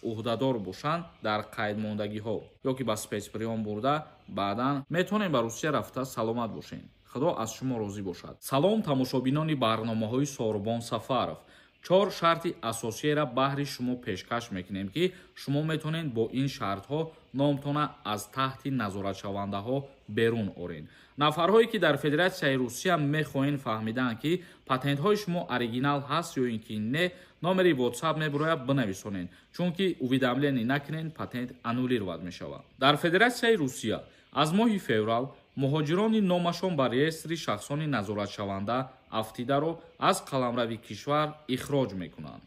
уҳдадор бошанд дар қайдмондагиҳо ё ки ба спецприём бурда баъдан метавонем ба Русия рафта саломат бошем. Худо аз шумо розӣ бошад. Салом тамошобинони барномаҳои Сорбон Сафаров. 4 шарти асосиеро баҳри шумо пешкаш мекунем ки шумо метавонед бо ин шартҳо номтона аз таҳти назоратшавандаҳо берун орен. Нафарҳое ки дар Федератсияи Русия мехоҳанд фаҳмиданд ки патентҳои шумо оригинал ҳаст ё ин ки не, номери WhatsApp мебарояд бинависонед, чунки уведомление накунед патент аннулировад мешавад. Дар Федератсияи Русия аз моҳи феврал муҳоҷирони номашон ба реестри шахсони назоратшаванда афтидаро аз қаламрави кишвар ихроҷ мекунанд.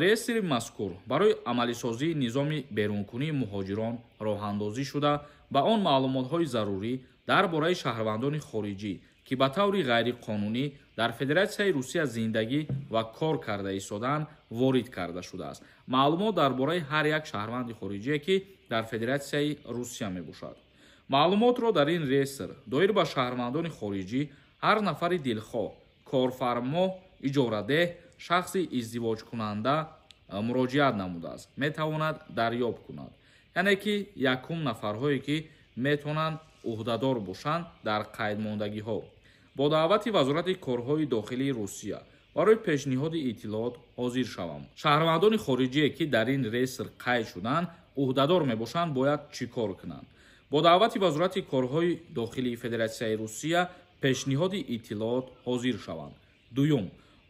реестри мазкур барои амалисозии низоми берункунии муҳоҷирон роҳандозӣ шуда ба он маълумотҳои зарурӣ дар бораи шаҳрвандони хориҷӣ ки ба таври ғайриқонунӣ дар Федератсияи Русия зиндагӣ ва кор карда истоданд ворид карда шудааст. Маълумот дар бораи ҳар як шаҳрванди хориҷие ки дар Федератсияи Русия мебошад. маълумотро дар ин реестр доир ба шаҳрвандони хориҷӣ ҳар нафари дилхоҳ, корфармо, иҷорадеҳ, шахси издивоҷкунанда муроҷиат намудааст метавонад дарёб кунад. яъне ки якум нафарҳое ки метавонанд уҳдадор бошанд дар қайдмондагиҳо. бо даъвати Вазорати корҳои дохилии Русия барои пешниҳоди иттилоот ҳозир шавам. шаҳрвандони хориҷие ки дар ин реестр қайд шуданд уҳдадор мебошанд бояд чӣ кор кунанд? бо даъвати Вазорати корҳои дохилии Федератсияи Русия пешниҳоди иттилоот ҳозир шаванд. дуюм,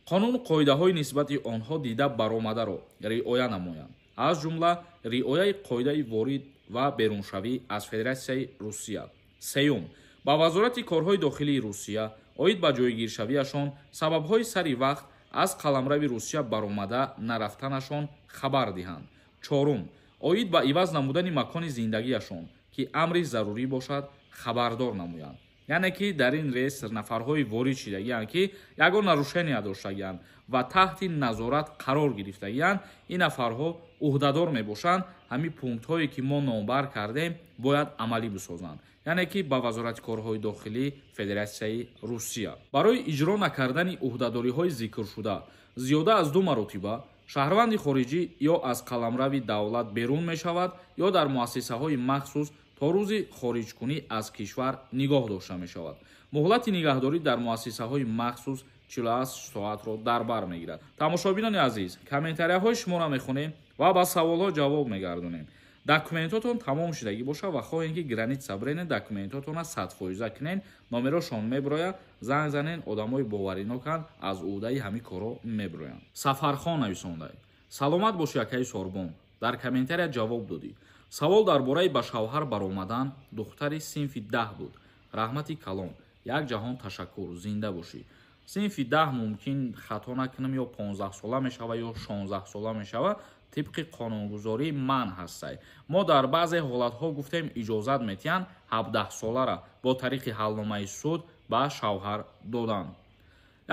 қонун қоидаҳои нисбати онҳо дида баромадаро риоя намоянд, аз ҷумла риояи қоидаи ворид ва беруншавӣ аз Федератсияи Русия. сеюм, ба Вазорати корҳои дохилии Русия оид ба ҷойгиршавиашон сабабҳои сари вақт аз қаламрави Русия баромада нарафтанашон хабар диҳанд. чорум, оид ба иваз намудани макони зиндагиашон ки амри зарурӣ бошад хабардор намоянд. яъне ки дар ин реестр нафарҳои ворид шудагиянд ки ягон нарушения доштагиянд ва таҳти назорат қарор гирифтагиянд, ин нафарҳо уҳдадор мебошанд ҳамин пунктҳое ки мо номбар кардем бояд амалӣ бисозанд, яъне ки ба Вазорати корҳои дохилӣ Федератсияи Русия. барои иҷро накардани уҳдадориҳои зикршуда зиёда аз 2 маротиба шаҳрванди хориҷӣ ё аз қаламрави давлат берун мешавад ё дар муассисаҳои махсус то рӯзи хориҷкунӣ аз кишвар нигоҳ дошта мешавад. муҳлати нигаҳдорӣ дар муассисаҳои махсус 48 соатро дар бар мегирад. тамошобинони азиз, комментарияҳои шуморо мехонем ва ба саволҳо ҷавоб мегардонем. документотон тамом шудагӣ бошад ва хоҳем ки граница бренед документотонро 100% кунед, номерошон меброяд, занг занед, одамои бовариноканд аз ӯҳдаи ҳамин корҳо меброянд. Сафархон нависондай: саломат бош якаи Сорбон, дар комментария ҷавоб додӣ. савол дар бораи ба шавҳар баромадан духтари синфи 10 буд. раҳмати калом, як ҷаҳон ташаккур, зинда бошӣ. синфи 10 мумкин хато накунам ё 15 сола мешава ё 16 сола мешава, тибқи қонунгузорӣ манъ ҳастай. мо дар баъзе ҳолатҳо гуфтем иҷозат метиҳанд 17 солара бо тариқи ҳалномаи суд ба шавҳар додан.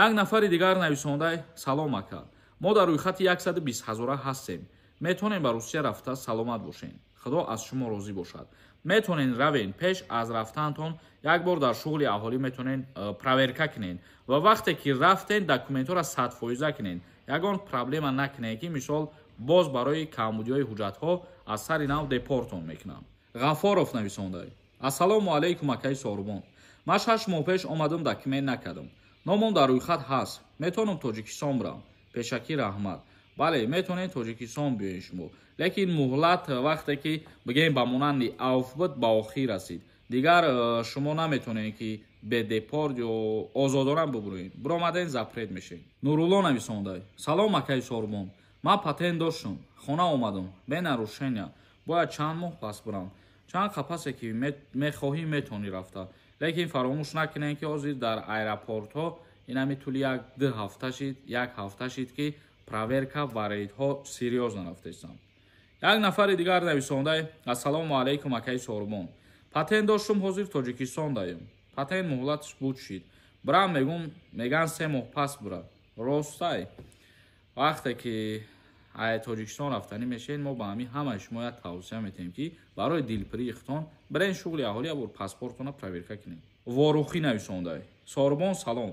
як нафари дигар нависондай: салом ака, мо дар рӯйхати 120 000 ҳастем. метавонем ба Русия рафта саломат бошем. худо аз шумо розӣ бошад. метавонед равен, пеш аз рафтанатон як бор дар шуғли аҳолӣ метавонед проверка кунед ва вақте ки рафтен документҳоро 100% кунед. ягон проблема накунед ки мисол боз барои камбудиҳои ҳуҷҷатҳо аз сари нав депортон мекунанд. ғафоров нависондай: ассалому алайкум акаи Сорбон, ман 6 моҳ пеш омадам, документ накардам. номам дар рӯйхат ҳаст. метавонам Тоҷикистон бирам? пешакӣ раҳмат. бале, метавонед Тоҷикистон биёед шумо, лекин муҳлат вақте ки бигем ба монанди авф буд ба охир расид. дигар шумо наметавонед ки бе депорт ё озодона бибуред. биромаден запрет мешед. нурулло нависондай: салом акаи Сорбон, ман патент доштам, хона омадам бе нарушения. бояд чанд моҳ пас бирам. чанд қапасе ки мехоҳӣ метавонӣ рафта, лекин фаромӯш накунед ки ҳозир дар аэропортҳо инами тӯли 1-2 ҳафта шид, 1 ҳафта шид ки проверка ва рейдҳо серьёзно рафтаистанд. як нафари дигар нависондай: ассалому алайкум акаи Сорбон, патент доштам, ҳозир Тоҷикистон даем. патент муҳлатш буд шид. бирам меган 3 моҳ пас бирад. ростай вақте ки Тоҷикистон рафтанӣ мешед, мо ба ҳамаи шумо як тавсия метиҳем ки барои дилпирии хитон бирен шуғли аҳолӣ абур паспортона проверка кунед. ворухӣ нависондай: Сорбон салом,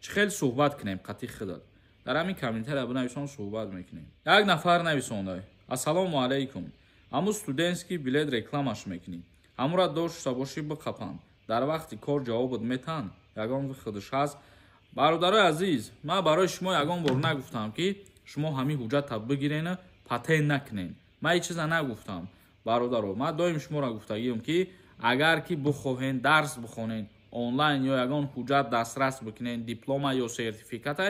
чӣ хел суҳбат кунем қати хидат? дар ҳамин комментария бинависон, суҳбат мекунем. як нафар нависондай: ассалому алайкум. Ҳамун студентский билет рекламаш мекунӣ. Ҳамура дошта бошӣ бихапан. Дар вақти кор ҷавобот метан. Ягон вихдаш ҳаст. Бародарои азиз, ман барои шумо ягон бор нагуфтам ки шумо ҳамин ҳуҷҷатро бигирен, патент накунен. Ман ҳеҷ чиза нагуфтам. Бародаро, ман доим шуморо гуфтагием ки агар ки бихоҳен дарс бихонен онлайн ё ягон ҳуҷҷат дастрас бикунен, диплома ё сертификата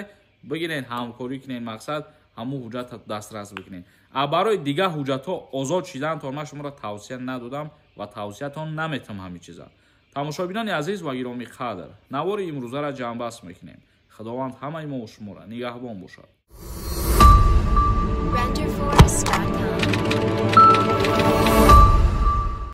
бигирен, ҳамкорӣ кунен, мақсад ҳамун ҳуҷҷатро дастрас бикунен. А барои дигар ҳуҷҷатҳо озод шидантон ман шуморо тавсия надодам ва тавсиятон наметам ҳамин чиза. тамошобинони азиз ва гиромӣ қадр, навори имрӯзаро ҷамъбаст мекунем. Худованд ҳамаи мо шуморо нигаҳбон бошад.